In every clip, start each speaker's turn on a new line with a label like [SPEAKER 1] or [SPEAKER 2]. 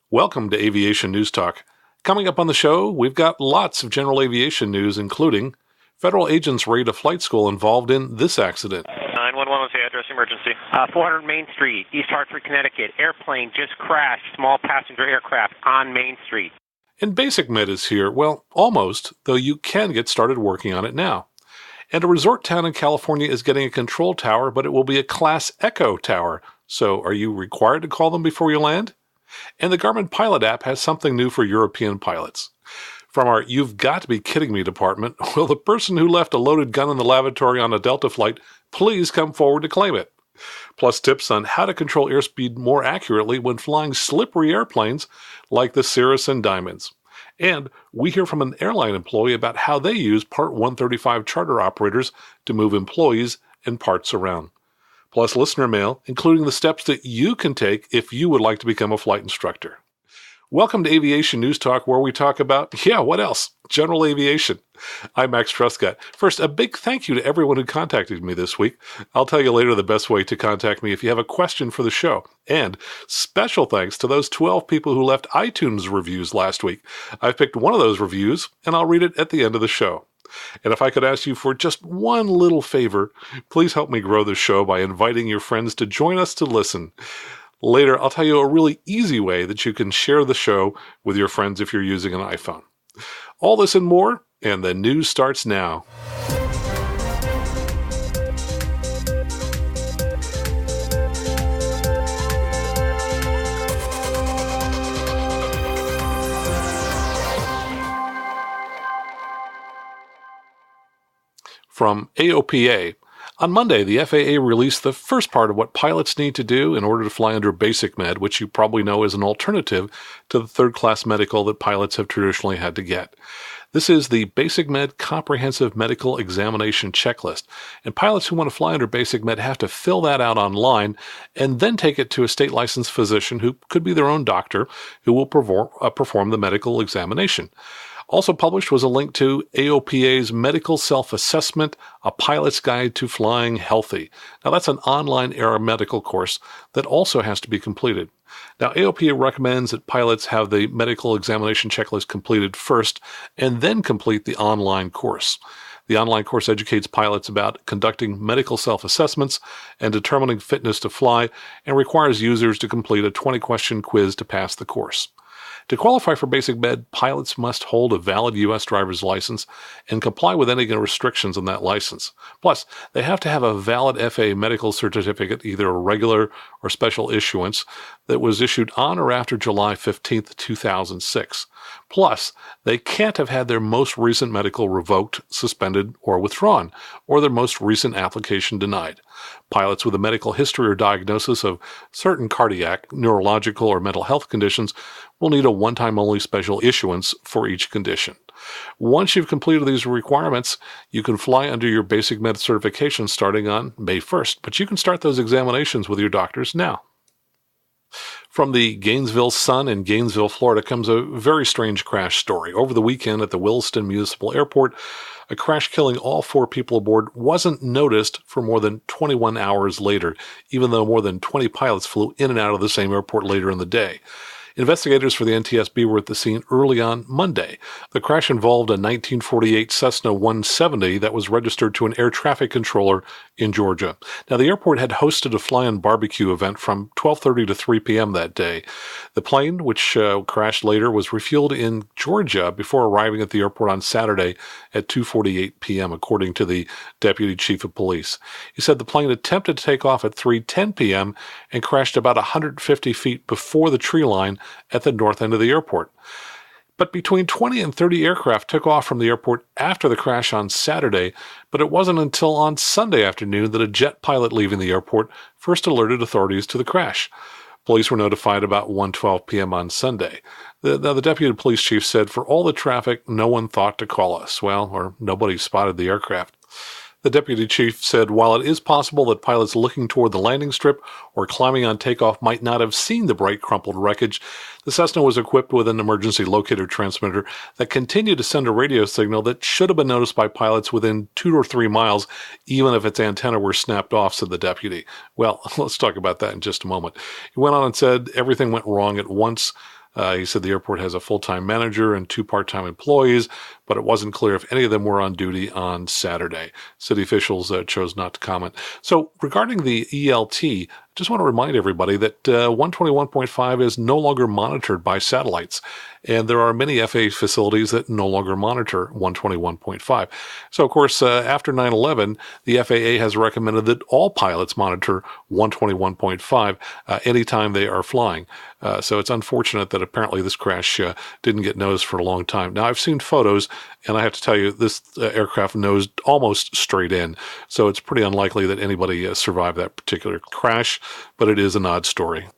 [SPEAKER 1] Welcome to Aviation News Talk. Coming up on the show, we've got lots of general aviation news, including federal agents raid a flight school involved in this accident.
[SPEAKER 2] 911, what's the address emergency?
[SPEAKER 3] 400 Main Street, East Hartford, Connecticut. Airplane just crashed, small passenger aircraft on Main Street.
[SPEAKER 1] And BasicMed is here. Well, almost, though you can get started working on it now. And a resort town in California is getting a control tower, but it will be a Class Echo tower. So are you required to call them before you land? And the Garmin Pilot app has something new for European pilots. From our You've Got to Be Kidding Me department, will the person who left a loaded gun in the lavatory on a Delta flight please come forward to claim it? Plus tips on how to control airspeed more accurately when flying slippery airplanes like the Cirrus and Diamonds. And we hear from an airline employee about how they use Part 135 charter operators to move employees and parts around. Plus listener mail, including the steps that you can take if you would like to become a flight instructor. Welcome to Aviation News Talk, where we talk about, what else? General aviation. I'm Max Truscott. First, a big thank you to everyone who contacted me this week. I'll tell you later the best way to contact me if you have a question for the show. And special thanks to those 12 people who left iTunes reviews last week. I picked one of those reviews, and I'll read it at the end of the show. And if I could ask you for just one little favor, please help me grow the show by inviting your friends to join us to listen. Later, I'll tell you a really easy way that you can share the show with your friends if you're using an iPhone. All this and more, and the news starts now. From AOPA, on Monday, the FAA released the first part of what pilots need to do in order to fly under BasicMed, which you probably know is an alternative to the third-class medical that pilots have traditionally had to get. This is the BasicMed Comprehensive Medical Examination Checklist, and pilots who want to fly under BasicMed have to fill that out online and then take it to a state-licensed physician who could be their own doctor who will perform the medical examination. Also published was a link to AOPA's Medical Self-Assessment, A Pilot's Guide to Flying Healthy. Now, that's an online air medical course that also has to be completed. Now, AOPA recommends that pilots have the medical examination checklist completed first and then complete the online course. The online course educates pilots about conducting medical self-assessments and determining fitness to fly and requires users to complete a 20-question quiz to pass the course. To qualify for BasicMed, pilots must hold a valid U.S. driver's license and comply with any restrictions on that license. Plus, they have to have a valid FAA medical certificate, either a regular or special issuance, that was issued on or after July 15, 2006. Plus, they can't have had their most recent medical revoked, suspended, or withdrawn, or their most recent application denied. Pilots with a medical history or diagnosis of certain cardiac, neurological, or mental health conditions will need a one-time only special issuance for each condition. Once you've completed these requirements, you can fly under your BasicMed certification starting on May 1st, but you can start those examinations with your doctors now. From the Gainesville Sun in Gainesville, Florida, comes a very strange crash story. Over the weekend at the Williston Municipal Airport, a crash killing all 4 people aboard wasn't noticed for more than 21 hours later, even though more than 20 pilots flew in and out of the same airport later in the day. Investigators for the NTSB were at the scene early on Monday. The crash involved a 1948 Cessna 170 that was registered to an air traffic controller in Georgia. Now, the airport had hosted a fly-in barbecue event from 12:30 to 3 p.m. that day. The plane, which crashed later, was refueled in Georgia before arriving at the airport on Saturday at 2:48 p.m., according to the deputy chief of police. He said the plane attempted to take off at 3:10 p.m. and crashed about 150 feet before the tree line at the north end of the airport. But between 20 and 30 aircraft took off from the airport after the crash on Saturday, but it wasn't until on Sunday afternoon that a jet pilot leaving the airport first alerted authorities to the crash. Police were notified about 1:12 p.m. on Sunday. The deputy police chief said, "For all the traffic, no one thought to call us." Well, or nobody spotted the aircraft. The deputy chief said while it is possible that pilots looking toward the landing strip or climbing on takeoff might not have seen the bright crumpled wreckage, the Cessna was equipped with an emergency locator transmitter that continued to send a radio signal that should have been noticed by pilots within 2 or 3 miles, even if its antenna were snapped off, said the deputy. Well, let's talk about that in just a moment. He went on and said everything went wrong at once. He said the airport has a full-time manager and 2 part-time employees, but it wasn't clear if any of them were on duty on Saturday. City officials chose not to comment. So regarding the ELT, just want to remind everybody that 121.5 is no longer monitored by satellites, and there are many FAA facilities that no longer monitor 121.5. So, of course, after 9/11, the FAA has recommended that all pilots monitor 121.5 anytime they are flying. So it's unfortunate that apparently this crash didn't get noticed for a long time. Now, I've seen photos, and I have to tell you, this aircraft nosed almost straight in. So it's pretty unlikely that anybody survived that particular crash, but it is an odd story.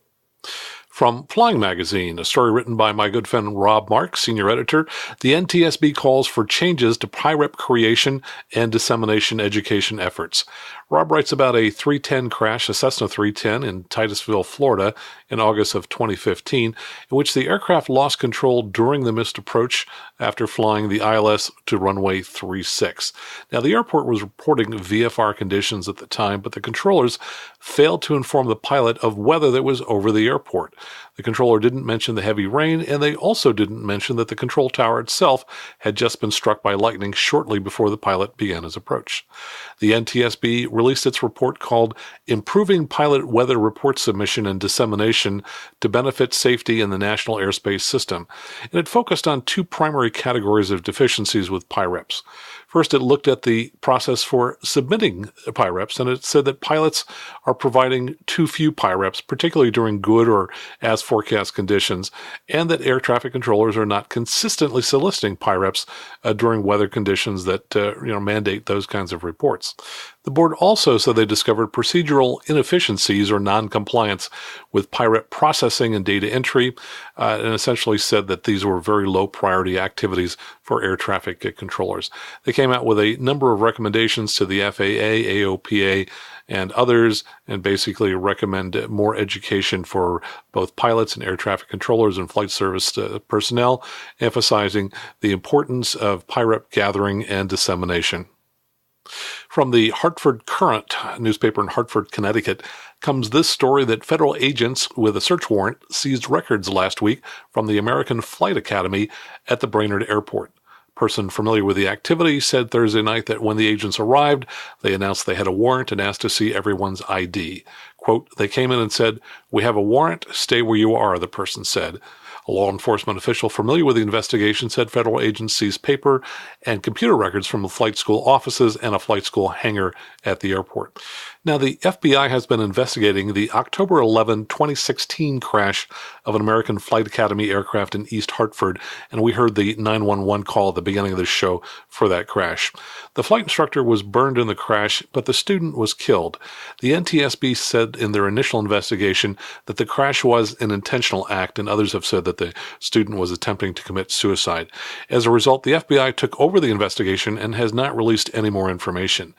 [SPEAKER 1] From Flying Magazine, a story written by my good friend Rob Marks, senior editor, the NTSB calls for changes to Pirep creation and dissemination education efforts. Rob writes about a 310 crash, a Cessna 310 in Titusville, Florida, in August of 2015, in which the aircraft lost control during the missed approach after flying the ILS to runway 36. Now, the airport was reporting VFR conditions at the time, but the controllers failed to inform the pilot of weather that was over the airport. The controller didn't mention the heavy rain, and they also didn't mention that the control tower itself had just been struck by lightning shortly before the pilot began his approach. The NTSB released its report called Improving Pilot Weather Report Submission and Dissemination to Benefit Safety in the National Airspace System, and it focused on 2 primary categories of deficiencies with Pireps. First, it looked at the process for submitting Pireps, and it said that pilots are providing too few Pireps, particularly during good or as forecast conditions, and that air traffic controllers are not consistently soliciting Pireps during weather conditions that mandate those kinds of reports. The board also said they discovered procedural inefficiencies or non-compliance with Pirep processing and data entry, and essentially said that these were very low priority activities for air traffic controllers. They came out with a number of recommendations to the FAA, AOPA, and others, and basically recommend more education for both pilots and air traffic controllers and flight service personnel, emphasizing the importance of Pirep gathering and dissemination. From the Hartford Courant newspaper in Hartford, Connecticut, comes this story that federal agents with a search warrant seized records last week from the American Flight Academy at the Brainerd Airport. A person familiar with the activity said Thursday night that when the agents arrived, they announced they had a warrant and asked to see everyone's ID. Quote, they came in and said, "We have a warrant, stay where you are," the person said. A law enforcement official familiar with the investigation said federal agents seized paper and computer records from the flight school offices and a flight school hangar at the airport. Now, the FBI has been investigating the October 11, 2016 crash of an American Flight Academy aircraft in East Hartford, and we heard the 911 call at the beginning of the show for that crash. The flight instructor was burned in the crash, but the student was killed. The NTSB said in their initial investigation that the crash was an intentional act, and others have said that the student was attempting to commit suicide. As a result, the FBI took over the investigation and has not released any more information.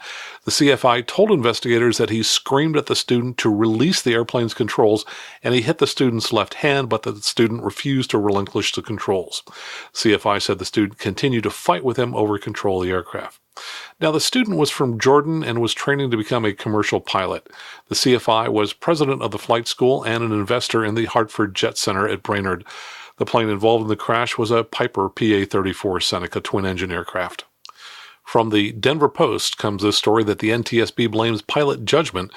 [SPEAKER 1] The CFI told investigators that he screamed at the student to release the airplane's controls, and he hit the student's left hand, but the student refused to relinquish the controls. CFI said the student continued to fight with him over control of the aircraft. Now, the student was from Jordan and was training to become a commercial pilot. The CFI was president of the flight school and an investor in the Hartford Jet Center at Brainerd. The plane involved in the crash was a Piper PA-34 Seneca twin-engine aircraft. From the Denver Post comes this story that the NTSB blames pilot judgment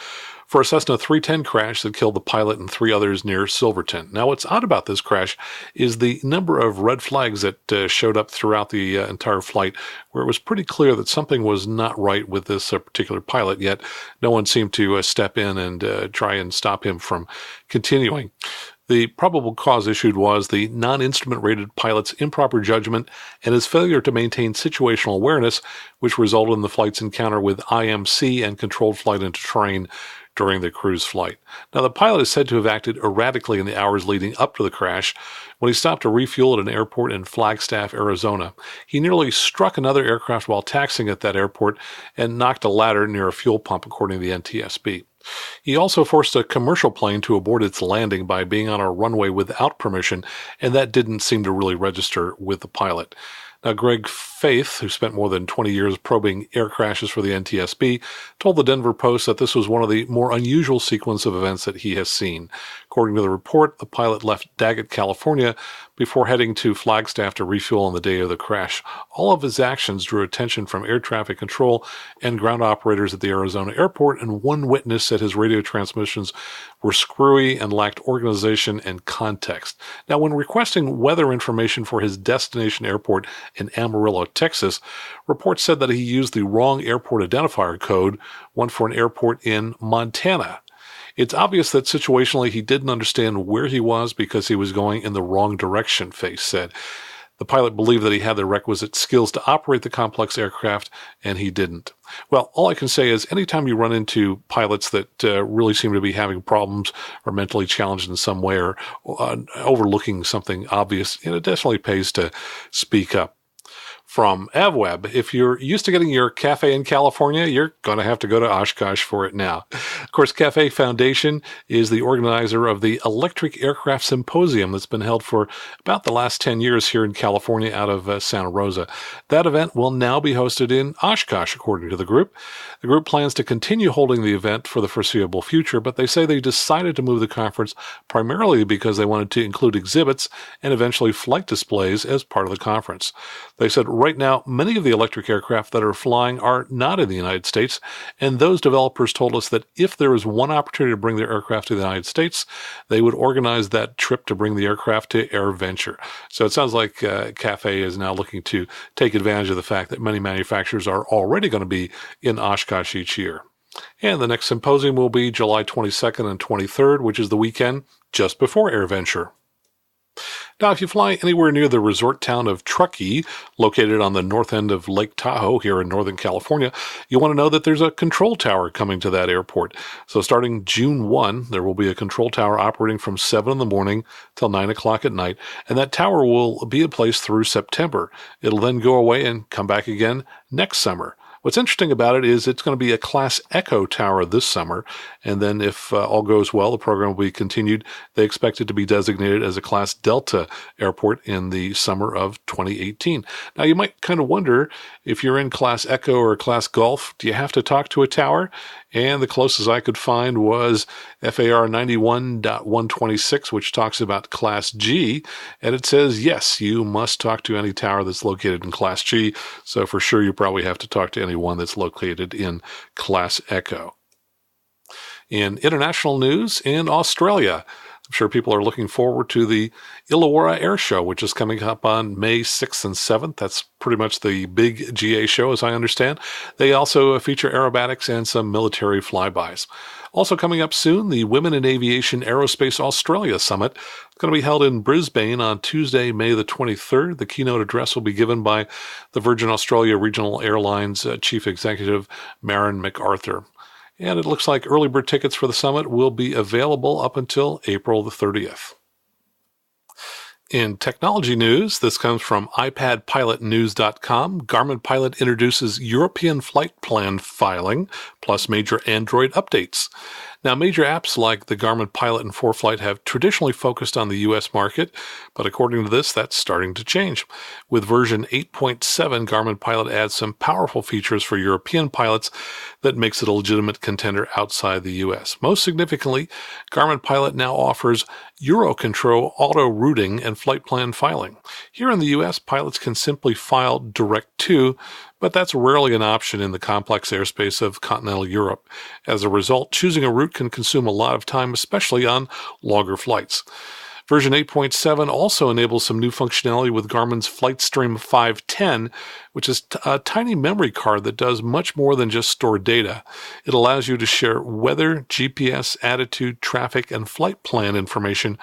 [SPEAKER 1] for a Cessna 310 crash that killed the pilot and 3 others near Silverton. Now, what's odd about this crash is the number of red flags that showed up throughout the entire flight, where it was pretty clear that something was not right with this particular pilot, yet no one seemed to step in and try and stop him from continuing. The probable cause issued was the non-instrument rated pilot's improper judgment and his failure to maintain situational awareness, which resulted in the flight's encounter with IMC and controlled flight into terrain during the cruise flight. Now, the pilot is said to have acted erratically in the hours leading up to the crash when he stopped to refuel at an airport in Flagstaff, Arizona. He nearly struck another aircraft while taxiing at that airport and knocked a ladder near a fuel pump, according to the NTSB. He also forced a commercial plane to abort its landing by being on a runway without permission, and that didn't seem to really register with the pilot. Now, Greg Faith, who spent more than 20 years probing air crashes for the NTSB, told the Denver Post that this was one of the more unusual sequence of events that he has seen. According to the report, the pilot left Daggett, California, before heading to Flagstaff to refuel on the day of the crash. All of his actions drew attention from air traffic control and ground operators at the Arizona airport, and one witness said his radio transmissions were screwy and lacked organization and context. Now, when requesting weather information for his destination airport in Amarillo, Texas, reports said that he used the wrong airport identifier code, one for an airport in Montana. It's obvious that situationally he didn't understand where he was because he was going in the wrong direction, Faith said. The pilot believed that he had the requisite skills to operate the complex aircraft, and he didn't. Well, all I can say is anytime you run into pilots that really seem to be having problems or mentally challenged in some way or overlooking something obvious, it definitely pays to speak up. From AvWeb, if you're used to getting your cafe in California, you're going to have to go to Oshkosh for it now. Of course, Cafe Foundation is the organizer of the Electric Aircraft Symposium that's been held for about the last 10 years here in California out of Santa Rosa. That event will now be hosted in Oshkosh, according to the group. The group plans to continue holding the event for the foreseeable future, but they say they decided to move the conference primarily because they wanted to include exhibits and eventually flight displays as part of the conference. They said right now, many of the electric aircraft that are flying are not in the United States, and those developers told us that if there was one opportunity to bring their aircraft to the United States, they would organize that trip to bring the aircraft to AirVenture. So it sounds like CAFE is now looking to take advantage of the fact that many manufacturers are already going to be in Oshkosh each year. And the next symposium will be July 22nd and 23rd, which is the weekend just before AirVenture. Now, if you fly anywhere near the resort town of Truckee, located on the north end of Lake Tahoe here in Northern California, you want to know that there's a control tower coming to that airport. So starting June 1, there will be a control tower operating from 7 in the morning till 9 o'clock at night, and that tower will be in place through September. It'll then go away and come back again next summer. What's interesting about it is it's going to be a Class Echo tower this summer, and then if all goes well, the program will be continued. They expect it to be designated as a Class Delta airport in the summer of 2018. Now, you might kind of wonder, if you're in Class Echo or Class Golf, do you have to talk to a tower? And the closest I could find was FAR 91.126, which talks about Class G, and it says, yes, you must talk to any tower that's located in Class G, so for sure you probably have to talk to anyone that's located in Class Echo. In international news, in Australia, I'm sure people are looking forward to the Illawarra Air Show, which is coming up on May 6th and 7th. That's pretty much the big GA show, as I understand. They also feature aerobatics and some military flybys. Also coming up soon, the Women in Aviation Aerospace Australia Summit. It's going to be held in Brisbane on Tuesday, May the 23rd. The keynote address will be given by the Virgin Australia Regional Airlines Chief Executive, Maren MacArthur. And it looks like early bird tickets for the summit will be available up until April the 30th. In technology news, this comes from iPadPilotNews.com. Garmin Pilot introduces European flight plan filing, plus major Android updates. Now, major apps like the Garmin Pilot and ForeFlight have traditionally focused on the U.S. market, but according to this, that's starting to change. With version 8.7, Garmin Pilot adds some powerful features for European pilots that makes it a legitimate contender outside the U.S. Most significantly, Garmin Pilot now offers Eurocontrol auto routing and flight plan filing. Here in the U.S., pilots can simply file direct to, but that's rarely an option in the complex airspace of continental Europe. As a result, choosing a route can consume a lot of time, especially on longer flights. Version 8.7 also enables some new functionality with Garmin's FlightStream 510, which is a tiny memory card that does much more than just store data. It allows you to share weather, GPS, attitude, traffic, and flight plan information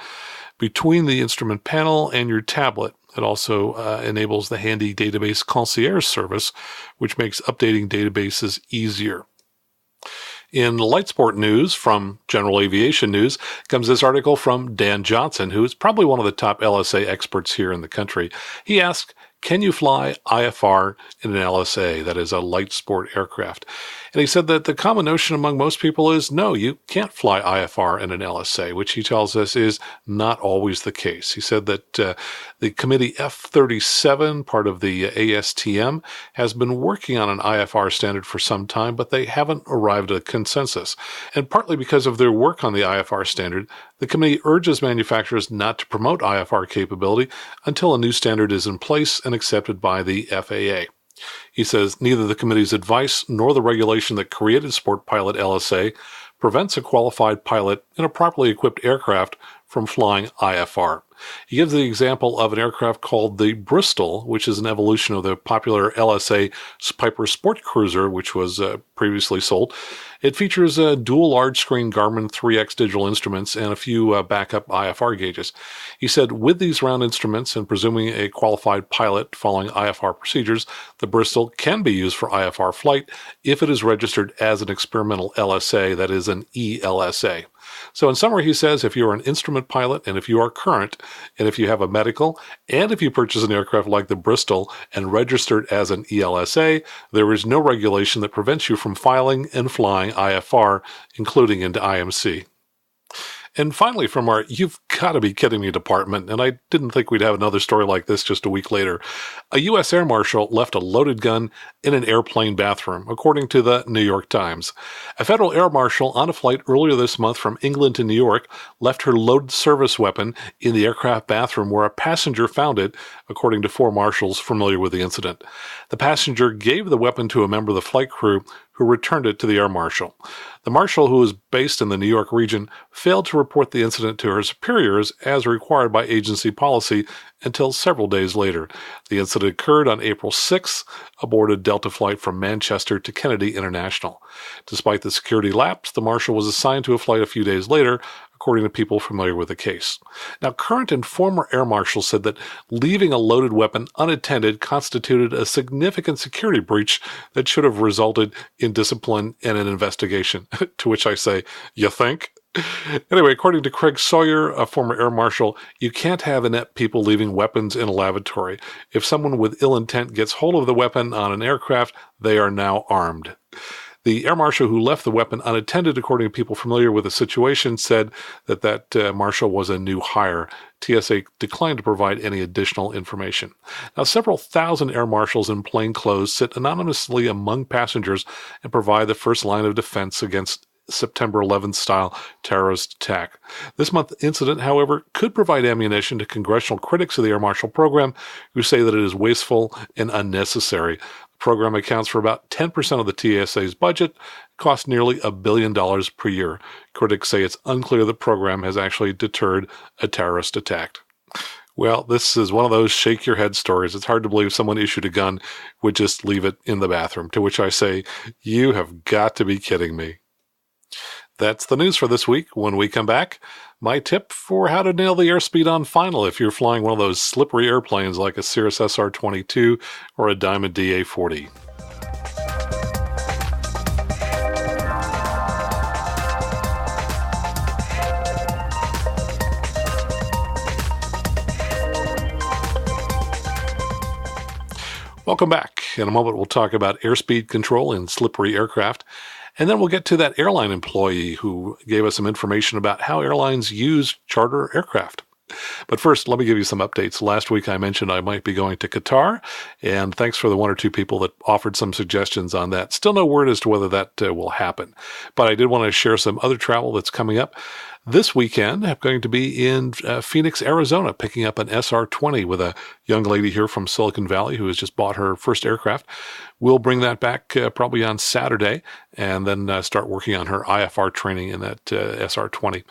[SPEAKER 1] between the instrument panel and your tablet. It also enables the handy database concierge service, which makes updating databases easier. In light sport news from General Aviation News comes this article from Dan Johnson, who is probably one of the top LSA experts here in the country. He asked, can you fly IFR in an LSA, that is a light sport aircraft? And he said that the common notion among most people is, no, you can't fly IFR in an LSA, which he tells us is not always the case. He said that the Committee F37, part of the ASTM, has been working on an IFR standard for some time, but they haven't arrived at a consensus. And partly because of their work on the IFR standard, the committee urges manufacturers not to promote IFR capability until a new standard is in place and accepted by the FAA. He says neither the committee's advice nor the regulation that created Sport Pilot LSA prevents a qualified pilot in a properly equipped aircraft from flying IFR. He gives the example of an aircraft called the Bristol, which is an evolution of the popular LSA Piper Sport Cruiser, which was previously sold. It features dual large-screen Garmin 3X digital instruments and a few backup IFR gauges. He said, with these round instruments and presuming a qualified pilot following IFR procedures, the Bristol can be used for IFR flight if it is registered as an experimental LSA, that is an ELSA. So in summary, he says, if you're an instrument pilot and if you are current and if you have a medical and if you purchase an aircraft like the Bristol and registered as an ELSA, there is no regulation that prevents you from filing and flying IFR, including into IMC. And finally, from our You've Got to Be Kidding Me department, and I didn't think we'd have another story like this just a week later, a U.S. Air Marshal left a loaded gun in an airplane bathroom, according to the New York Times. A federal air marshal on a flight earlier this month from England to New York left her loaded service weapon in the aircraft bathroom where a passenger found it, according to 4 marshals familiar with the incident. The passenger gave the weapon to a member of the flight crew who returned it to the air marshal. The marshal, who is based in the New York region, failed to report the incident to her superiors as required by agency policy until several days later. The incident occurred on April 6th aboard a Delta flight from Manchester to Kennedy International. Despite the security lapse, the marshal was assigned to a flight a few days later, according to people familiar with the case. Now, current and former air marshals said that leaving a loaded weapon unattended constituted a significant security breach that should have resulted in discipline and an investigation. To which I say, you think? Anyway, according to Craig Sawyer, a former air marshal, you can't have inept people leaving weapons in a lavatory. If someone with ill intent gets hold of the weapon on an aircraft, they are now armed. The air marshal who left the weapon unattended, according to people familiar with the situation, said that marshal was a new hire. TSA declined to provide any additional information. Now, several thousand air marshals in plain clothes sit anonymously among passengers and provide the first line of defense against September 11th style terrorist attack. This month's incident, however, could provide ammunition to congressional critics of the air marshal program who say that it is wasteful and unnecessary. The program accounts for about 10% of the TSA's budget, costs nearly $1 billion per year. Critics say it's unclear the program has actually deterred a terrorist attack. Well, this is one of those shake your head stories. It's hard to believe someone issued a gun would just leave it in the bathroom, to which I say, you have got to be kidding me. That's the news for this week. When we come back, my tip for how to nail the airspeed on final if you're flying one of those slippery airplanes like a Cirrus SR22 or a Diamond DA40. Welcome back. In a moment, we'll talk about airspeed control in slippery aircraft. And then we'll get to that airline employee who gave us some information about how airlines use charter aircraft. But first, let me give you some updates. Last week I mentioned I might be going to Qatar, and thanks for the 1 or 2 people that offered some suggestions on that. Still no word as to whether that will happen. But I did want to share some other travel that's coming up. This weekend, I'm going to be in Phoenix, Arizona, picking up an SR-20 with a young lady here from Silicon Valley who has just bought her first aircraft. We'll bring that back probably on Saturday and then start working on her IFR training in that SR-20.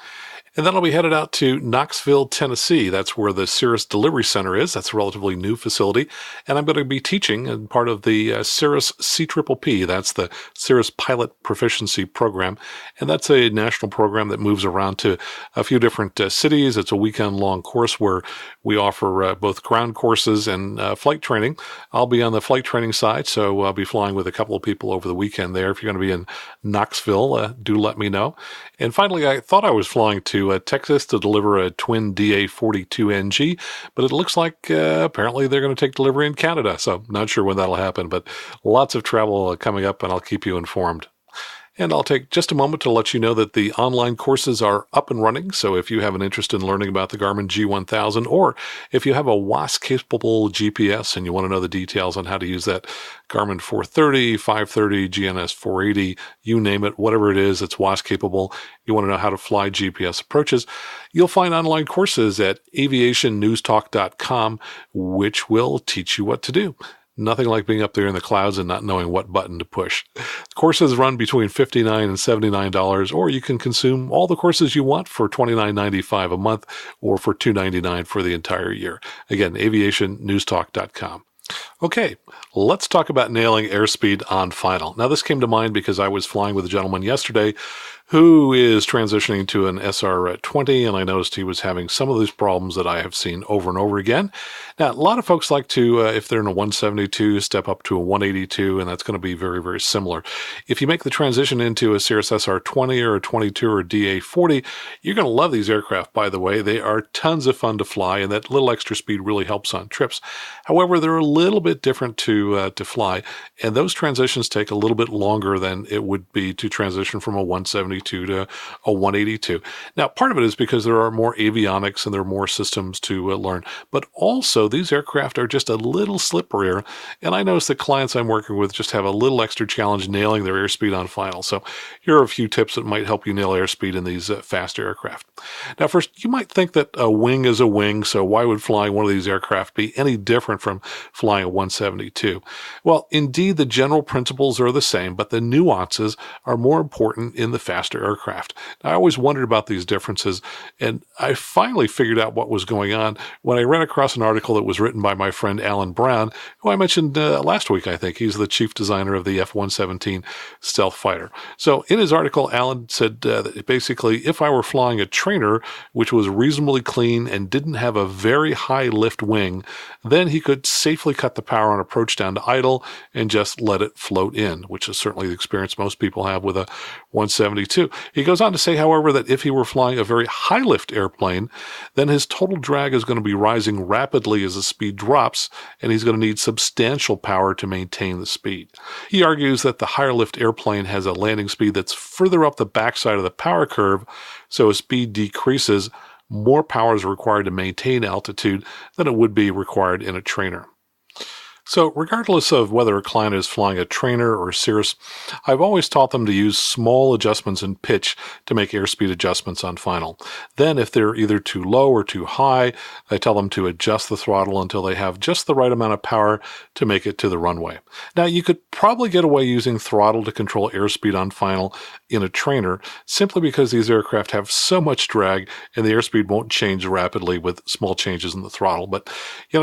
[SPEAKER 1] And then I'll be headed out to Knoxville, Tennessee. That's where the Cirrus Delivery Center is. That's a relatively new facility. And I'm going to be teaching as part of the Cirrus CPPP. That's the Cirrus Pilot Proficiency Program. And that's a national program that moves around to a few different cities. It's a weekend-long course where we offer both ground courses and flight training. I'll be on the flight training side, so I'll be flying with a couple of people over the weekend there. If you're going to be in Knoxville, do let me know. And finally, I thought I was flying to to Texas to deliver a twin DA-42NG, but it looks like apparently they're going to take delivery in Canada, so not sure when that'll happen, but lots of travel coming up, and I'll keep you informed. And I'll take just a moment to let you know that the online courses are up and running. So if you have an interest in learning about the Garmin G1000, or if you have a WAAS-capable GPS and you want to know the details on how to use that Garmin 430, 530, GNS 480, you name it, whatever it is that's WAAS-capable, you want to know how to fly GPS approaches, you'll find online courses at aviationnewstalk.com, which will teach you what to do. Nothing like being up there in the clouds and not knowing what button to push. Courses run between $59 and $79, or you can consume all the courses you want for $29.95 a month or for $2.99 for the entire year. Again, aviationnewstalk.com. Okay, let's talk about nailing airspeed on final. Now, this came to mind because I was flying with a gentleman yesterday who is transitioning to an SR20, and I noticed he was having some of these problems that I have seen over and over again. Now, a lot of folks like to, if they're in a 172, step up to a 182, and that's going to be very, very similar. If you make the transition into a Cirrus SR20 or a 22 or a DA40, you're going to love these aircraft, by the way. They are tons of fun to fly, and that little extra speed really helps on trips. However, they're a little bit different to fly, and those transitions take a little bit longer than it would be to transition from a 172 to a 182. Now, part of it is because there are more avionics and there are more systems to learn, but also these aircraft are just a little slipperier, and I notice that clients I'm working with just have a little extra challenge nailing their airspeed on final. So here are a few tips that might help you nail airspeed in these fast aircraft. Now, first, you might think that a wing is a wing, so why would flying one of these aircraft be any different from flying a 172? Well, indeed, the general principles are the same, but the nuances are more important in the faster aircraft. Now, I always wondered about these differences, and I finally figured out what was going on when I ran across an article that was written by my friend Alan Brown, who I mentioned last week, I think. He's the chief designer of the F-117 stealth fighter. So in his article, Alan said that basically, if I were flying a trainer, which was reasonably clean and didn't have a very high lift wing, then he could safely cut the power on approach down to idle and just let it float in, which is certainly the experience most people have with a 172. He goes on to say, however, that if he were flying a very high lift airplane, then his total drag is going to be rising rapidly as the speed drops, and he's going to need substantial power to maintain the speed. He argues that the higher lift airplane has a landing speed that's further up the backside of the power curve, so as speed decreases, more power is required to maintain altitude than it would be required in a trainer. So regardless of whether a client is flying a trainer or Cirrus, I've always taught them to use small adjustments in pitch to make airspeed adjustments on final. Then if they're either too low or too high, I tell them to adjust the throttle until they have just the right amount of power to make it to the runway. Now, you could probably get away using throttle to control airspeed on final in a trainer, simply because these aircraft have so much drag and the airspeed won't change rapidly with small changes in the throttle. But,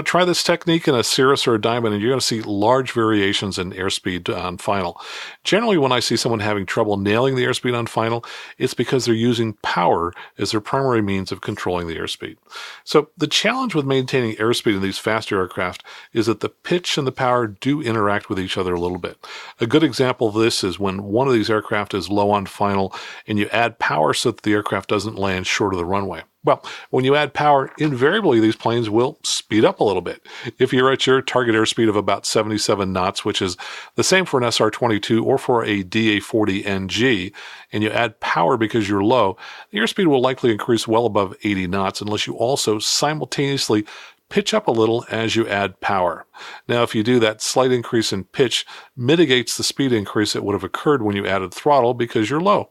[SPEAKER 1] try this technique in a Cirrus or a Diamond, and you're going to see large variations in airspeed on final. Generally, when I see someone having trouble nailing the airspeed on final, it's because they're using power as their primary means of controlling the airspeed. So the challenge with maintaining airspeed in these faster aircraft is that the pitch and the power do interact with each other a little bit. A good example of this is when one of these aircraft is low on final and you add power so that the aircraft doesn't land short of the runway. Well, when you add power, invariably these planes will speed up a little bit. If you're at your target airspeed of about 77 knots, which is the same for an SR22 or for a DA40NG, and you add power because you're low, the airspeed will likely increase well above 80 knots unless you also simultaneously pitch up a little as you add power. Now, if you do, that slight increase in pitch mitigates the speed increase that would have occurred when you added throttle because you're low.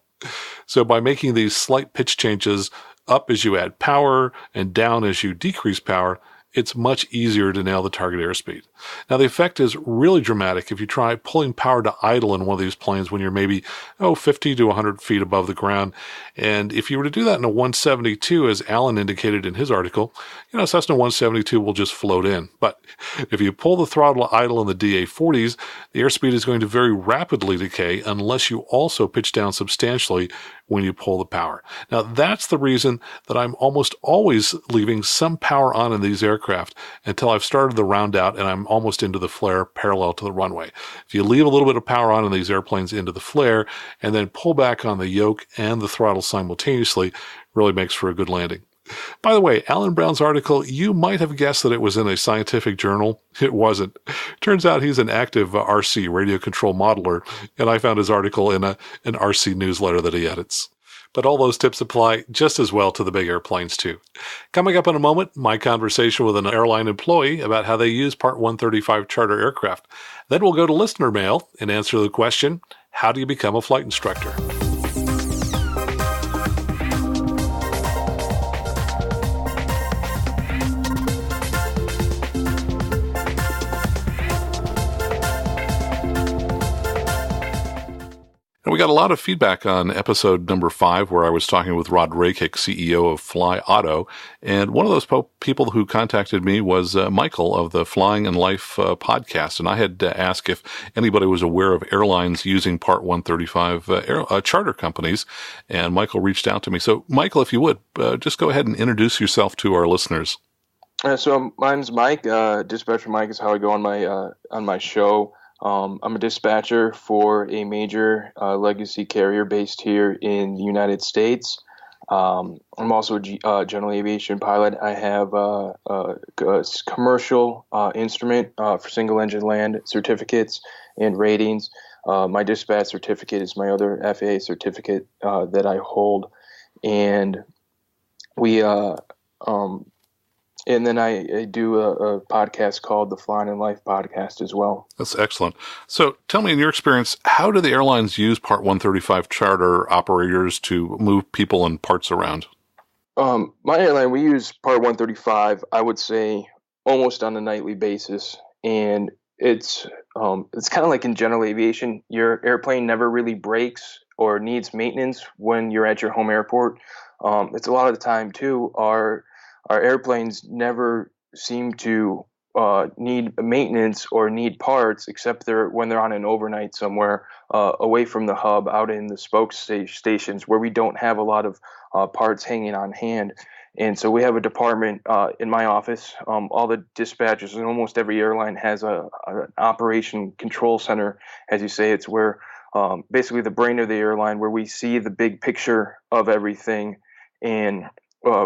[SPEAKER 1] So by making these slight pitch changes up as you add power and down as you decrease power, it's much easier to nail the target airspeed. Now, the effect is really dramatic if you try pulling power to idle in one of these planes when you're maybe 50 to 100 feet above the ground. And if you were to do that in a 172, as Alan indicated in his article, Cessna 172 will just float in. But if you pull the throttle to idle in the DA40s, the airspeed is going to very rapidly decay unless you also pitch down substantially when you pull the power. Now, that's the reason that I'm almost always leaving some power on in these aircraft until I've started the round out and I'm almost into the flare parallel to the runway. If you leave a little bit of power on in these airplanes into the flare and then pull back on the yoke and the throttle simultaneously, Really makes for a good landing. By the way, Alan Brown's article, you might have guessed that it was in a scientific journal. It wasn't. Turns out he's an active RC, radio control modeler, and I found his article in an RC newsletter that he edits. But all those tips apply just as well to the big airplanes, too. Coming up in a moment, my conversation with an airline employee about how they use Part 135 charter aircraft. Then we'll go to listener mail and answer the question, how do you become a flight instructor? And we got a lot of feedback on episode number 5, where I was talking with Rod Rakic, CEO of Fly Auto. And one of those people who contacted me was Michael of the Flying and Life podcast. And I had asked if anybody was aware of airlines using Part 135 charter companies. And Michael reached out to me. So, Michael, if you would, just go ahead and introduce yourself to our listeners.
[SPEAKER 4] So my name's Mike. Dispatcher Mike is how I go on my show. I'm a dispatcher for a major legacy carrier based here in the United States. I'm also a general aviation pilot. I have a commercial instrument for single engine land certificates and ratings. My dispatch certificate is my other FAA certificate that I hold, and and then I do a podcast called the Flying and Life podcast as well.
[SPEAKER 1] That's excellent. So tell me, in your experience, how do the airlines use Part 135 charter operators to move people and parts around?
[SPEAKER 4] My airline, we use Part 135, I would say, almost on a nightly basis. And it's kind of like in general aviation. Your airplane never really breaks or needs maintenance when you're at your home airport. It's a lot of the time, too, our airplanes never seem to need maintenance or need parts, except when they're on an overnight somewhere away from the hub, out in the spoke stations where we don't have a lot of parts hanging on hand. And so we have a department in my office. All the dispatchers and almost every airline has an operation control center, as you say. It's where basically the brain of the airline, where we see the big picture of everything. And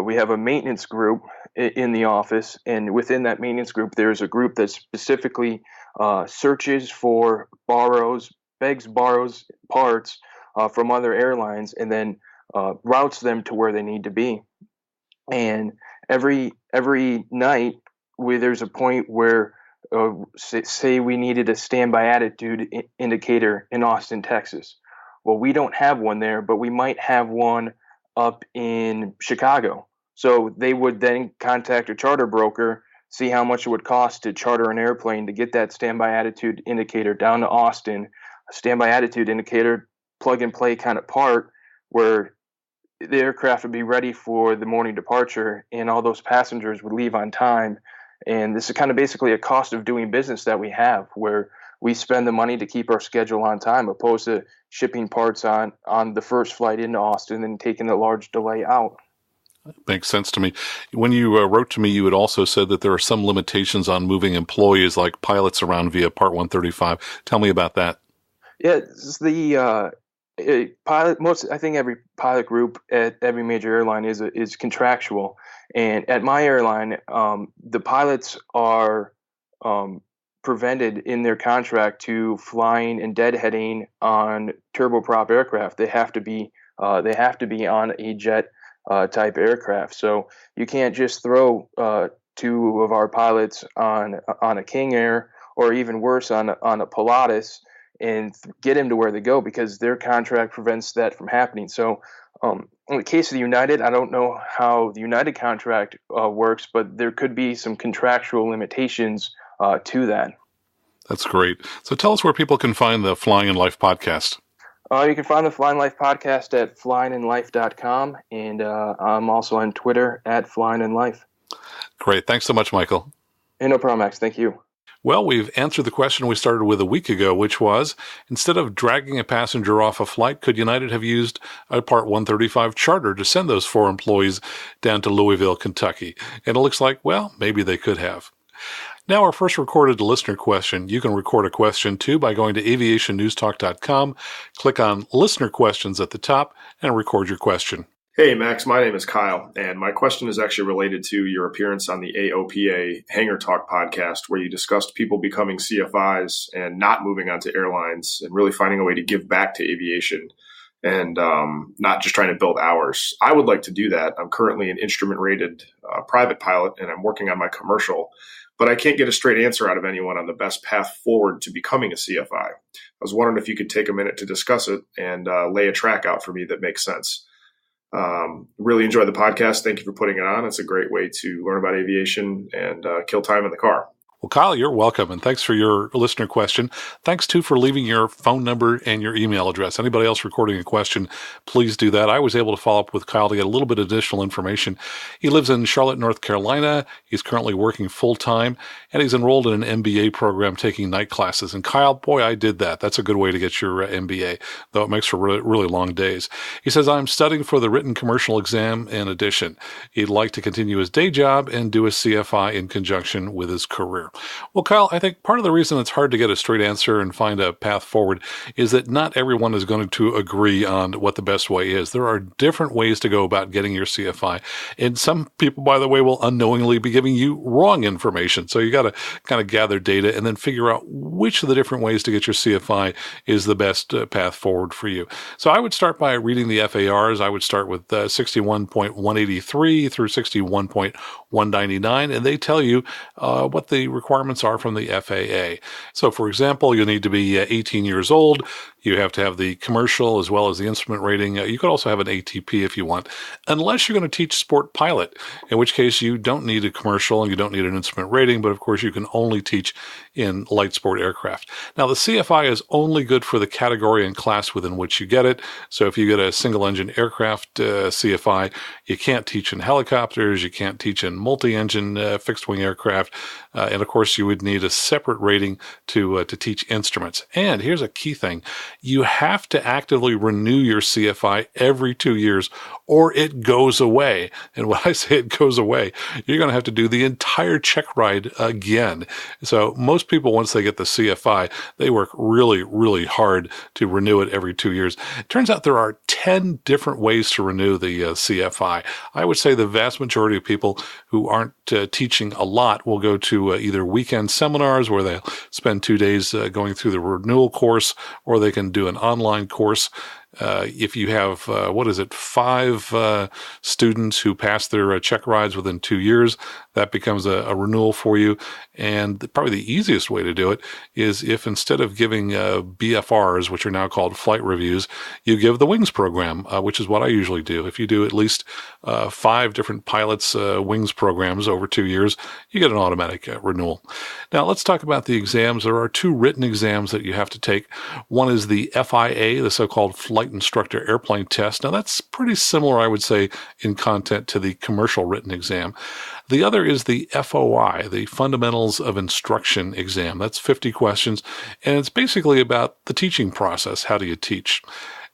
[SPEAKER 4] we have a maintenance group in the office, and within that maintenance group, there's a group that specifically searches for begs borrows parts from other airlines, and then routes them to where they need to be. And every night, there's a point where, say we needed a standby attitude indicator in Austin, Texas. Well, we don't have one there, but we might have one up in Chicago. So they would then contact a charter broker, see how much it would cost to charter an airplane to get that standby attitude indicator down to Austin, a standby attitude indicator, plug and play kind of part where the aircraft would be ready for the morning departure and all those passengers would leave on time. And this is kind of basically a cost of doing business that we have, where we spend the money to keep our schedule on time, opposed to shipping parts on the first flight into Austin and taking a large delay out.
[SPEAKER 1] Makes sense to me. When you wrote to me, you had also said that there are some limitations on moving employees like pilots around via Part 135. Tell me about that.
[SPEAKER 4] Yeah, the pilot. I think every pilot group at every major airline is contractual, and at my airline, the pilots are prevented in their contract to flying and deadheading on turboprop aircraft. They have to be on a jet type aircraft. So you can't just throw two of our pilots on a King Air, or even worse on a Pilatus, and get him to where they go, because their contract prevents that from happening. So in the case of the United, I don't know how the United contract works, but there could be some contractual limitations to that.
[SPEAKER 1] That's great. So tell us where people can find the Flying and Life podcast.
[SPEAKER 4] You can find the Flying Life podcast at flyingandlife.com, and I'm also on Twitter at flyingandlife.
[SPEAKER 1] Great. Thanks so much, Michael.
[SPEAKER 4] Hey, no problem, Max. Thank you.
[SPEAKER 1] Well, we've answered the question we started with a week ago, which was, instead of dragging a passenger off a flight, could United have used a Part 135 charter to send those 4 employees down to Louisville, Kentucky? And it looks like, well, maybe they could have. Now, our first recorded listener question. You can record a question, too, by going to aviationnewstalk.com, click on Listener Questions at the top, and record your question.
[SPEAKER 5] Hey, Max, my name is Kyle, and my question is actually related to your appearance on the AOPA Hangar Talk podcast, where you discussed people becoming CFIs and not moving on to airlines and really finding a way to give back to aviation and not just trying to build hours. I would like to do that. I'm currently an instrument-rated private pilot, and I'm working on my commercial, but I can't get a straight answer out of anyone on the best path forward to becoming a CFI. I was wondering if you could take a minute to discuss it and lay a track out for me that makes sense. Really enjoy the podcast. Thank you for putting it on. It's a great way to learn about aviation and kill time in the car.
[SPEAKER 1] Well, Kyle, you're welcome, and thanks for your listener question. Thanks, too, for leaving your phone number and your email address. Anybody else recording a question, please do that. I was able to follow up with Kyle to get a little bit of additional information. He lives in Charlotte, North Carolina. He's currently working full-time, and he's enrolled in an MBA program taking night classes. And Kyle, boy, I did that. That's a good way to get your MBA, though it makes for really long days. He says, I'm studying for the written commercial exam in addition. He'd like to continue his day job and do a CFI in conjunction with his career. Well, Kyle, I think part of the reason it's hard to get a straight answer and find a path forward is that not everyone is going to agree on what the best way is. There are different ways to go about getting your CFI. And some people, by the way, will unknowingly be giving you wrong information. So you got to kind of gather data and then figure out which of the different ways to get your CFI is the best path forward for you. So I would start by reading the FARs. I would start with 61.183 through 61.199, and they tell you what the requirements are from the FAA. So, for example, you need to be 18 years old. You have to have the commercial as well as the instrument rating. You could also have an ATP if you want, unless you're going to teach sport pilot, in which case you don't need a commercial and you don't need an instrument rating, but of course you can only teach in light sport aircraft. Now, the CFI is only good for the category and class within which you get it. So if you get a single-engine aircraft CFI, you can't teach in helicopters, you can't teach in multi-engine fixed-wing aircraft, and of course you would need a separate rating to teach instruments. And here's a key thing. You have to actively renew your CFI every 2 years or it goes away. And when I say it goes away, you're going to have to do the entire check ride again. So most people, once they get the CFI, they work really, really hard to renew it every 2 years. It turns out there are 10 different ways to renew the CFI. I would say the vast majority of people who aren't teaching a lot will go to either weekend seminars where they'll spend 2 days going through the renewal course, or they can do an online course. If you have, 5 students who pass their check rides within 2 years, that becomes a renewal for you. And probably the easiest way to do it is if instead of giving BFRs, which are now called flight reviews, you give the wings program, which is what I usually do. If you do at least 5 different pilots' wings programs over 2 years, you get an automatic renewal. Now, let's talk about the exams. There are 2 written exams that you have to take. One is the FIA, the so-called Flight Instructor Airplane Test. Now, that's pretty similar, I would say, in content to the commercial written exam. The other is the FOI, the Fundamentals of Instruction exam. That's 50 questions, and it's basically about the teaching process. How do you teach?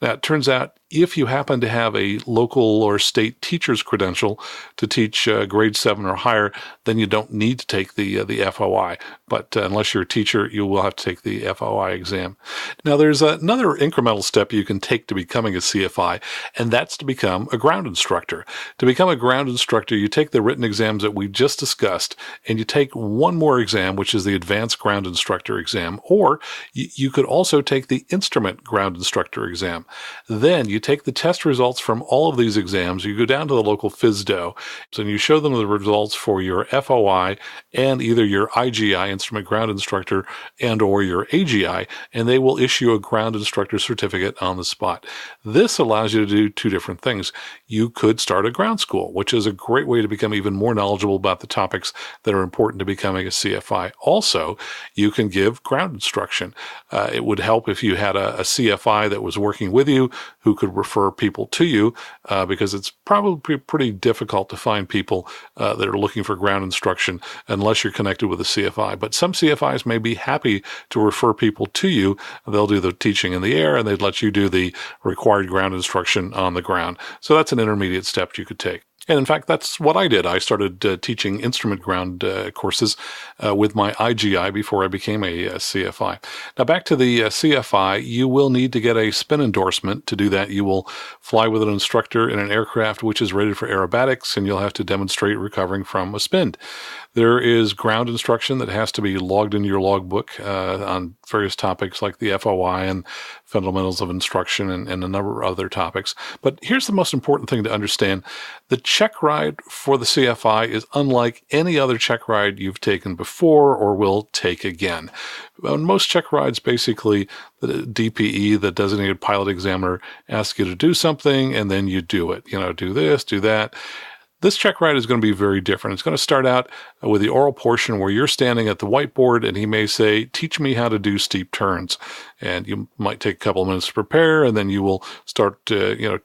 [SPEAKER 1] Now, it turns out if you happen to have a local or state teacher's credential to teach grade 7 or higher, then you don't need to take the FOI. But unless you're a teacher, you will have to take the FOI exam. Now, there's another incremental step you can take to becoming a CFI, and that's to become a ground instructor. To become a ground instructor, you take the written exams that we just discussed, and you take one more exam, which is the Advanced Ground Instructor exam, or you could also take the Instrument Ground Instructor exam. Then you take the test results from all of these exams, you go down to the local FSDO, and you show them the results for your FOI and either your IGI, Instrument Ground Instructor, and or your AGI, and they will issue a ground instructor certificate on the spot. This allows you to do 2 different things. You could start a ground school, which is a great way to become even more knowledgeable about the topics that are important to becoming a CFI. Also, you can give ground instruction. It would help if you had a CFI that was working with you who could refer people to you, because it's probably pretty difficult to find people that are looking for ground instruction unless you're connected with a CFI. But some CFIs may be happy to refer people to you. They'll do the teaching in the air and they'd let you do the required ground instruction on the ground. So that's an intermediate step you could take. And in fact, that's what I did. I started teaching instrument ground courses with my IGI before I became a CFI. Now, back to the CFI, you will need to get a spin endorsement. To do that, you will fly with an instructor in an aircraft which is rated for aerobatics, and you'll have to demonstrate recovering from a spin. There is ground instruction that has to be logged into your logbook on various topics like the FOI and fundamentals of instruction and a number of other topics. But here's the most important thing to understand. The check ride for the CFI is unlike any other check ride you've taken before or will take again. On most check rides, basically, the DPE, the designated pilot examiner, asks you to do something, and then you do it. Do this, do that. This check ride is going to be very different. It's going to start out with the oral portion where you're standing at the whiteboard and he may say, teach me how to do steep turns. And you might take a couple of minutes to prepare, and then you will start,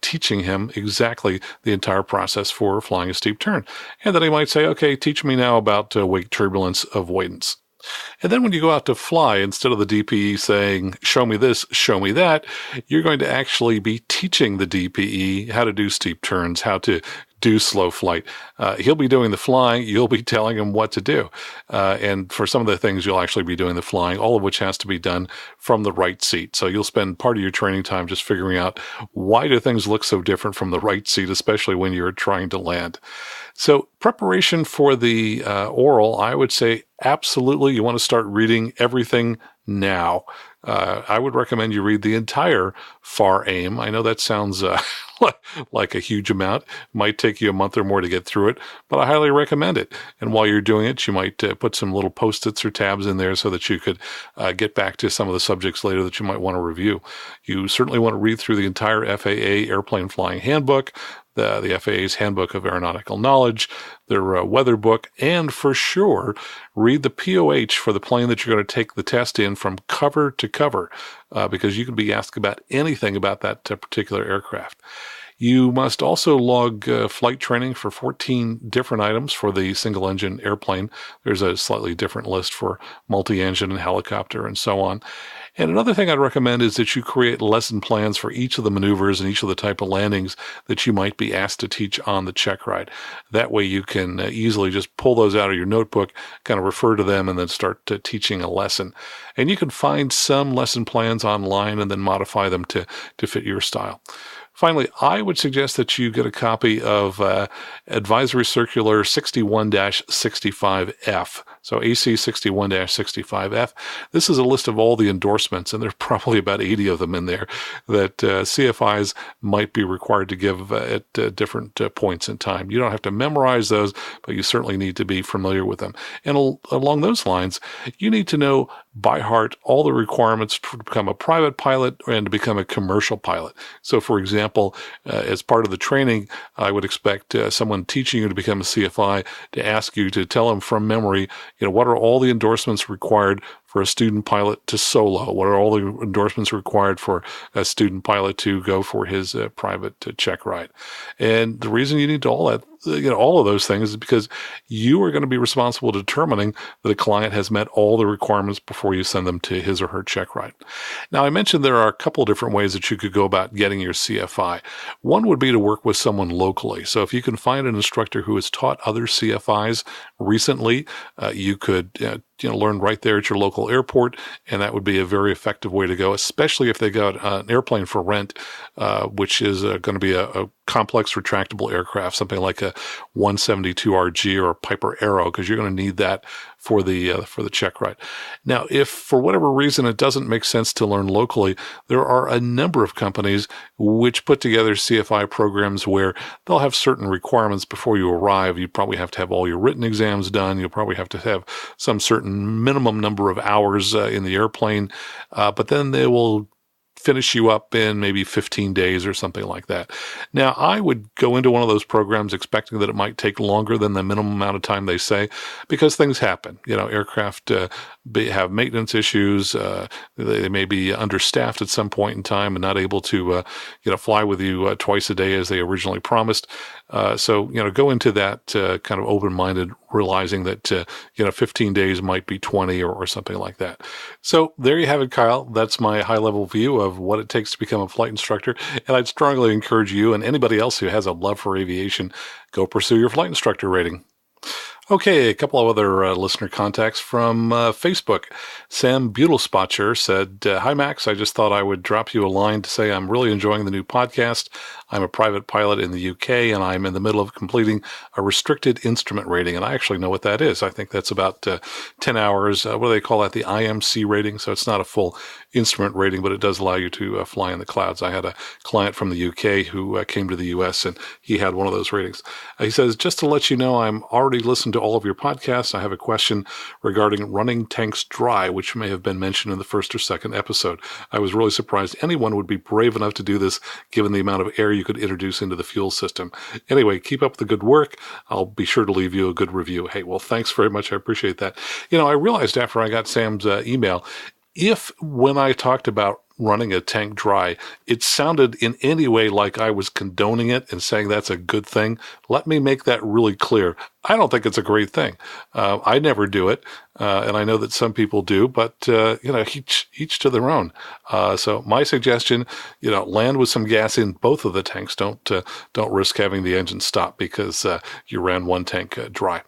[SPEAKER 1] teaching him exactly the entire process for flying a steep turn. And then he might say, okay, teach me now about wake turbulence avoidance. And then when you go out to fly, instead of the DPE saying, show me this, show me that, you're going to actually be teaching the DPE how to do steep turns, how to do slow flight. He'll be doing the flying. You'll be telling him what to do. And for some of the things, you'll actually be doing the flying, all of which has to be done from the right seat. So you'll spend part of your training time just figuring out why do things look so different from the right seat, especially when you're trying to land. So preparation for the oral, I would say absolutely you want to start reading everything now. I would recommend you read the entire FAR AIM. I know that sounds like a huge amount. It might take you a month or more to get through it, but I highly recommend it. And while you're doing it, you might put some little Post-its or tabs in there so that you could get back to some of the subjects later that you might want to review. You certainly want to read through the entire FAA Airplane Flying Handbook, the FAA's Handbook of Aeronautical Knowledge, their weather book, and for sure, read the POH for the plane that you're going to take the test in from cover to cover, because you can be asked about anything about that particular aircraft. You must also log flight training for 14 different items for the single-engine airplane. There's a slightly different list for multi-engine and helicopter and so on. And another thing I'd recommend is that you create lesson plans for each of the maneuvers and each of the type of landings that you might be asked to teach on the check ride. That way you can easily just pull those out of your notebook, kind of refer to them, and then start teaching a lesson. And you can find some lesson plans online and then modify them to fit your style. Finally, I would suggest that you get a copy of Advisory Circular 61-65F. So AC 61-65F. This is a list of all the endorsements, and there are probably about 80 of them in there that CFIs might be required to give at different points in time. You don't have to memorize those, but you certainly need to be familiar with them. And along those lines, you need to know by heart all the requirements to become a private pilot and to become a commercial pilot. So, for example, as part of the training, I would expect someone teaching you to become a CFI to ask you to tell them from memory, what are all the endorsements required for a student pilot to solo? What are all the endorsements required for a student pilot to go for his private check ride? And the reason you need all that, all of those things is because you are going to be responsible determining that a client has met all the requirements before you send them to his or her check ride. Now, I mentioned there are a couple of different ways that you could go about getting your CFI. One would be to work with someone locally. So if you can find an instructor who has taught other CFIs recently, you could learn right there at your local airport, and that would be a very effective way to go, especially if they got an airplane for rent, which is going to be a complex retractable aircraft, something like a 172RG or a Piper Arrow, because you're going to need that for the check ride. Now, if for whatever reason it doesn't make sense to learn locally, there are a number of companies which put together CFI programs where they'll have certain requirements before you arrive. You probably have to have all your written exams done. You'll probably have to have some certain minimum number of hours in the airplane, but then they will finish you up in maybe 15 days or something like that. Now, I would go into one of those programs expecting that it might take longer than the minimum amount of time they say, because things happen. Aircraft have maintenance issues. They may be understaffed at some point in time and not able to, fly with you twice a day as they originally promised. So go into that kind of open-minded, realizing that 15 days might be 20 or something like that. So there you have it, Kyle. That's my high-level view of what it takes to become a flight instructor. And I'd strongly encourage you and anybody else who has a love for aviation, go pursue your flight instructor rating. Okay, a couple of other listener contacts from Facebook. Sam Butelspotcher said, "Hi, Max. I just thought I would drop you a line to say I'm really enjoying the new podcast. I'm a private pilot in the UK, and I'm in the middle of completing a restricted instrument rating." And I actually know what that is. I think that's about 10 hours. What do they call that? The IMC rating. So it's not a full instrument rating, but it does allow you to fly in the clouds. I had a client from the UK who came to the US, and he had one of those ratings. He says, "Just to let you know, I'm already listened to all of your podcasts. I have a question regarding running tanks dry, which may have been mentioned in the first or second episode. I was really surprised anyone would be brave enough to do this, given the amount of air you could introduce into the fuel system. Anyway, keep up the good work. I'll be sure to leave you a good review." Hey, well, thanks very much. I appreciate that. I realized after I got Sam's email, when I talked about running a tank dry, it sounded in any way like I was condoning it and saying that's a good thing. Let me make that really clear. I don't think it's a great thing. I never do it, and I know that some people do, but each to their own. So my suggestion, land with some gas in both of the tanks. Don't risk having the engine stop because you ran one tank dry.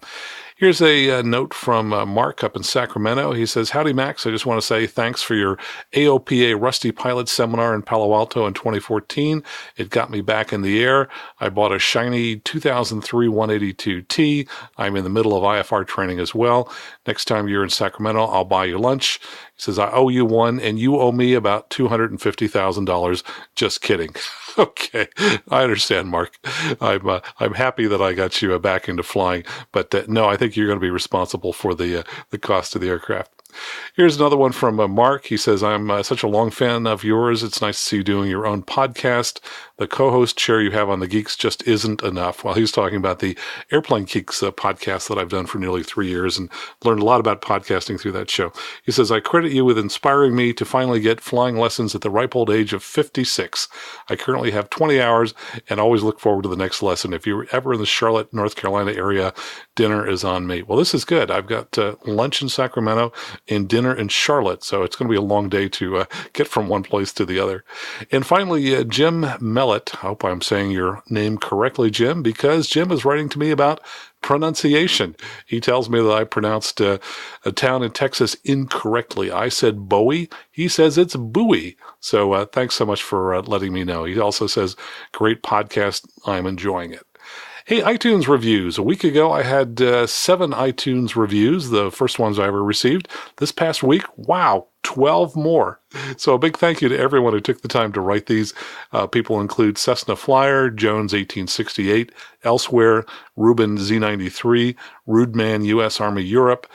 [SPEAKER 1] Here's a note from Mark up in Sacramento. He says, "Howdy, Max. I just want to say thanks for your AOPA Rusty Pilot Seminar in Palo Alto in 2014. It got me back in the air. I bought a shiny 2003 182T. I'm in the middle of IFR training as well. Next time you're in Sacramento, I'll buy you lunch." He says, "I owe you one, and you owe me about $250,000. Just kidding." Okay, I understand, Mark. I'm happy that I got you back into flying, but no, I think you're going to be responsible for the cost of the aircraft. Here's another one from Mark. He says, "I'm such a long fan of yours. It's nice to see you doing your own podcast. The co-host share you have on the Geeks just isn't enough." Well, he's talking about the Airplane Geeks podcast that I've done for nearly 3 years and learned a lot about podcasting through that show. He says, "I credit you with inspiring me to finally get flying lessons at the ripe old age of 56. I currently have 20 hours and always look forward to the next lesson. If you're ever in the Charlotte, North Carolina area, dinner is on me." Well, this is good. I've got lunch in Sacramento and dinner in Charlotte, so it's going to be a long day to get from one place to the other. And finally, Jim Mellett. I hope I'm saying your name correctly, Jim, because Jim is writing to me about pronunciation. He tells me that I pronounced a town in Texas incorrectly. I said Bowie. He says it's Bowie. So thanks so much for letting me know. He also says, "Great podcast. I'm enjoying it." Hey, iTunes reviews. A week ago, I had 7 iTunes reviews, the first ones I ever received. This past week, wow, 12 more. So a big thank you to everyone who took the time to write these. People include Cessna Flyer, Jones 1868, Elsewhere, Ruben Z93, Rudeman U.S. Army Europe,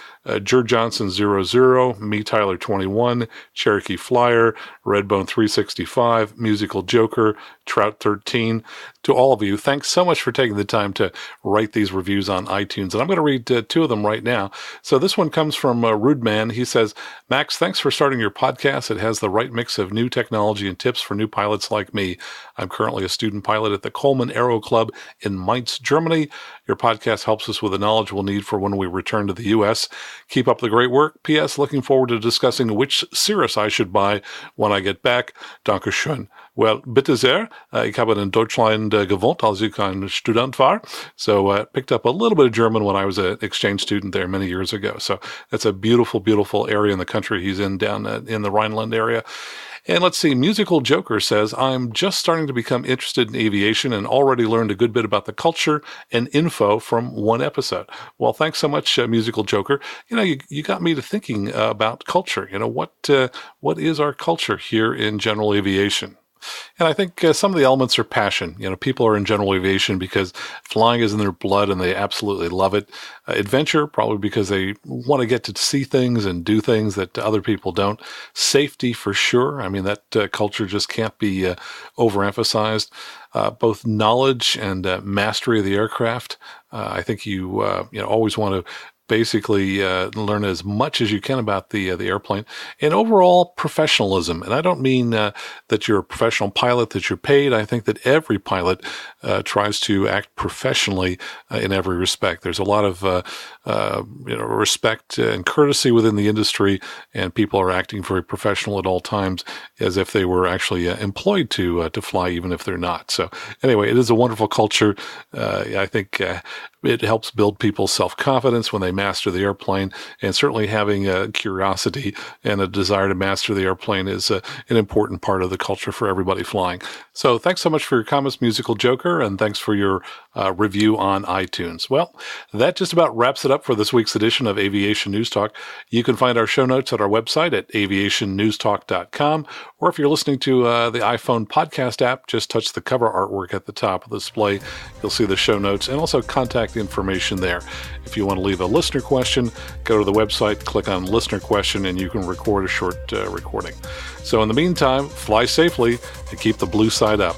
[SPEAKER 1] Jer Johnson 00, Me Tyler 21, Cherokee Flyer, Redbone 365, Musical Joker, Trout 13. To all of you, thanks so much for taking the time to write these reviews on iTunes. And I'm going to read 2 of them right now. So this one comes from Rudeman. He says, "Max, thanks for starting your podcast. It has the right mix of new technology and tips for new pilots like me. I'm currently a student pilot at the Coleman Aero Club in Mainz, Germany. Your podcast helps us with the knowledge we'll need for when we return to the U.S. Keep up the great work. P.S. Looking forward to discussing which Cirrus I should buy when I get back. Dankeschön." Well, bitte sehr. Ich habe in Deutschland gewohnt, als ich ein Student war. So picked up a little bit of German when I was an exchange student there many years ago. So that's a beautiful, beautiful area in the country he's in down in the Rhineland area. And let's see, Musical Joker says, "I'm just starting to become interested in aviation and already learned a good bit about the culture and info from one episode." Well, thanks so much, Musical Joker. You got me to thinking about culture. What is our culture here in general aviation? And I think some of the elements are passion. People are in general aviation because flying is in their blood and they absolutely love it. Adventure, probably because they want to get to see things and do things that other people don't. Safety, for sure. I mean, that culture just can't be overemphasized. Both knowledge and mastery of the aircraft. I think you always want to basically learn as much as you can about the airplane and overall professionalism. And I don't mean that you're a professional pilot, that you're paid. I think that every pilot tries to act professionally in every respect. There's a lot of respect and courtesy within the industry, and people are acting very professional at all times, as if they were actually employed to fly, even if they're not. So anyway, it is a wonderful culture. I think it helps build people's self-confidence when they master the airplane, and certainly having a curiosity and a desire to master the airplane is an important part of the culture for everybody flying. So thanks so much for your comments, Musical Joker, and thanks for your review on iTunes. Well, that just about wraps it up for this week's edition of Aviation News Talk. You can find our show notes at our website at aviationnewstalk.com, or if you're listening to the iPhone podcast app, just touch the cover artwork at the top of the display. You'll see the show notes and also contact information there. If you want to leave a listener question, go to the website, click on listener question, and you can record a short recording. So in the meantime, fly safely and keep the blue side up.